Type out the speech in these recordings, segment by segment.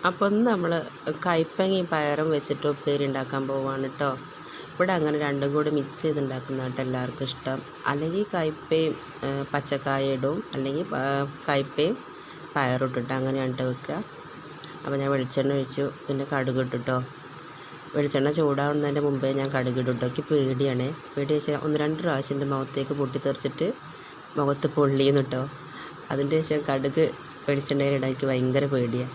അപ്പോൾ ഒന്ന് നമ്മൾ കൈപ്പങ്ങയും പയറും വെച്ചിട്ട് ഉപ്പേരി ഉണ്ടാക്കാൻ പോവുകയാണ് കേട്ടോ. ഇവിടെ അങ്ങനെ രണ്ടും കൂടി മിക്സ് ചെയ്തുണ്ടാക്കുന്നതായിട്ട് എല്ലാവർക്കും ഇഷ്ടം. അല്ലെങ്കിൽ കയ്പ്പയും പച്ചക്കായ ഇടും, അല്ലെങ്കിൽ കയ്പ്പയും പയറും ഇട്ടിട്ട് അങ്ങനെയാണ് വെക്കുക. അപ്പോൾ ഞാൻ വെളിച്ചെണ്ണ ഒഴിച്ചു, പിന്നെ കടുക് ഇട്ടിട്ടോ. വെളിച്ചെണ്ണ ചൂടാവുന്നതിൻ്റെ മുമ്പേ ഞാൻ കടുക് ഇട്ടിട്ടോ. എനിക്ക് പേടിയാണേ. പേടി വെച്ചാൽ 1-2 പ്രാവശ്യം എൻ്റെ മുഖത്തേക്ക് പൊട്ടിത്തെറിച്ചിട്ട് മുഖത്ത് പൊള്ളിയെന്ന് കേട്ടോ. അതിൻ്റെ ശേഷം കടുക് വെളിച്ചെണ്ണയിലിടാൻ എനിക്ക് ഭയങ്കര പേടിയാണ്.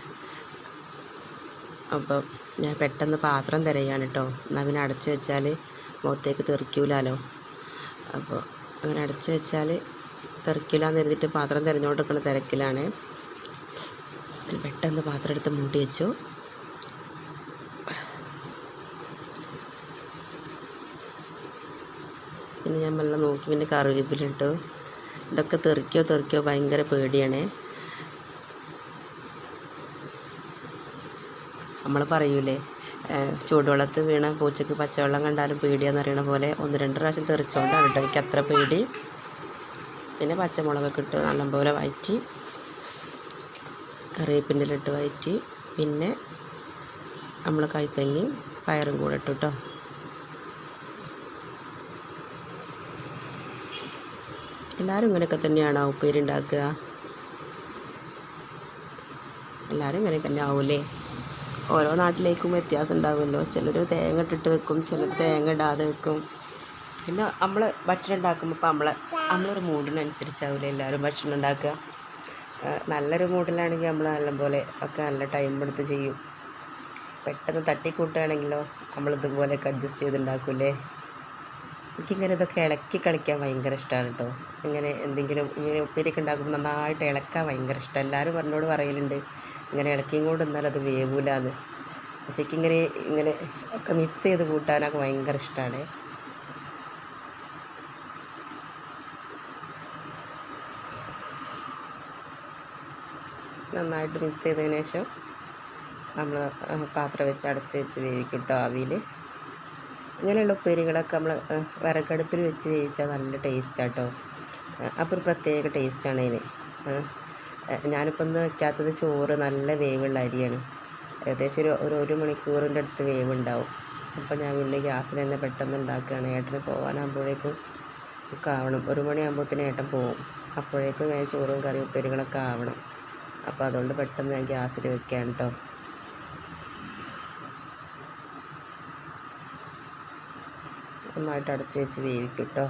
അപ്പം ഞാൻ പെട്ടെന്ന് പാത്രം തിരയാണ് കേട്ടോ. എന്നാൽ പിന്നെ അടച്ച് വെച്ചാൽ മുഖത്തേക്ക് തെറിക്കൂലോ. അപ്പോൾ അങ്ങനെ അടച്ച് വെച്ചാൽ തെറിക്കില്ലാന്ന് കരുതിയിട്ട് പാത്രം തിരഞ്ഞുകൊണ്ടിരിക്കുന്ന തിരക്കിലാണ്. പെട്ടെന്ന് പാത്രം എടുത്ത് മൂടി വെച്ചു. പിന്നെ ഞാൻ മെല്ലെ നോക്കി, പിന്നെ കറിവേപ്പിലിട്ടു. ഇതൊക്കെ തെറിക്കോ ഭയങ്കര പേടിയാണേ. നമ്മൾ പറയൂലേ, ചൂടുവെള്ളത്തിൽ വീണ പൂച്ചക്ക് പച്ചവെള്ളം കണ്ടാലും പേടിയാന്ന് അറിയണ പോലെ 1-2 പ്രാവശ്യം തെറിച്ചോണ്ടാണ് കേട്ടോ എനിക്ക് അത്ര പേടി. പിന്നെ പച്ചമുളകൊക്കെ ഇട്ട് നല്ലപോലെ വഴറ്റി, കറിവേപ്പിൻ്റെ ഇട്ട് വഴറ്റി, പിന്നെ നമ്മൾ കയ്പ്പങ്ങയും പയറും കൂടെ ഇട്ടു കേട്ടോ. എല്ലാവരും ഇങ്ങനെയൊക്കെ തന്നെയാണോ ഉപ്പേരി ഉണ്ടാക്കുക? എല്ലാവരും ഇങ്ങനെയൊക്കെ തന്നെ ആവൂലേ? ഓരോ നാട്ടിലേക്കും വ്യത്യാസം ഉണ്ടാവുമല്ലോ. ചിലർ തേങ്ങ ഇട്ടിട്ട് വെക്കും, ചിലർ തേങ്ങ ഇടാതെ വെക്കും. പിന്നെ നമ്മൾ ഭക്ഷണം ഉണ്ടാക്കുമ്പോൾ ഇപ്പോൾ നമ്മളൊരു മൂഡിനനുസരിച്ചാവില്ലേ എല്ലാവരും ഭക്ഷണം ഉണ്ടാക്കുക. നല്ലൊരു മൂഡിലാണെങ്കിൽ നമ്മൾ നല്ലപോലെ ഒക്കെ നല്ല ടൈം എടുത്ത് ചെയ്യും. പെട്ടെന്ന് തട്ടിക്കൂട്ടുകയാണെങ്കിലോ നമ്മളിതുപോലെയൊക്കെ അഡ്ജസ്റ്റ് ചെയ്തുണ്ടാക്കൂലേ. എനിക്കിങ്ങനെ ഇതൊക്കെ ഇളക്കി കളിക്കാൻ ഭയങ്കര ഇഷ്ടമാണ് കേട്ടോ. ഇങ്ങനെ ഇങ്ങനെ ഉപ്പേരിയൊക്കെ ഉണ്ടാക്കുമ്പോൾ നന്നായിട്ട് ഇളക്കാൻ ഭയങ്കര ഇഷ്ടം. എല്ലാവരും എന്നോട് പറയലുണ്ട് ഇങ്ങനെ ഇളക്കിയും കൊണ്ട് എന്നാൽ അത് വേവൂലാന്ന്. പക്ഷേ ഇങ്ങനെ ഒക്കെ മിക്സ് ചെയ്ത് കൂട്ടാനൊക്കെ ഭയങ്കര ഇഷ്ടമാണ്. നന്നായിട്ട് മിക്സ് ചെയ്തതിന് ശേഷം നമ്മൾ പാത്രം വെച്ച് അടച്ച് വെച്ച് വേവിക്കും കേട്ടോ ആവിയിൽ. ഇങ്ങനെയുള്ള ഉപ്പേരികളൊക്കെ നമ്മൾ വിറകടുപ്പിൽ വെച്ച് വേവിച്ചാൽ നല്ല ടേസ്റ്റാണ് കേട്ടോ. അപ്പോൾ ഒരു പ്രത്യേക ടേസ്റ്റാണ് അതിന്. ഞാനിപ്പോൾ ഒന്ന് വയ്ക്കാത്തത് ചോറ് നല്ല വേവുള്ള അരിയാണ്. ഏകദേശം ഒരു മണിക്കൂറിൻ്റെ അടുത്ത് വേവുണ്ടാവും. അപ്പോൾ ഞാൻ പിന്നെ ഗ്യാസിൽ തന്നെ പെട്ടെന്ന് ഉണ്ടാക്കുകയാണ്. ഏട്ടന് പോകാനാകുമ്പോഴേക്കും ഒക്കെ ആവണം. 1 മണിയാകുമ്പോഴത്തേന് ഏട്ടൻ പോവും. അപ്പോഴേക്കും ഞാൻ ചോറും കറിയും ഉപ്പേരികളൊക്കെ ആവണം. അപ്പോൾ അതുകൊണ്ട് പെട്ടെന്ന് ഞാൻ ഗ്യാസിൽ വെക്കുകയാണ് കേട്ടോ. നന്നായിട്ട് അടച്ച് വെച്ച് വേവിക്കും കേട്ടോ.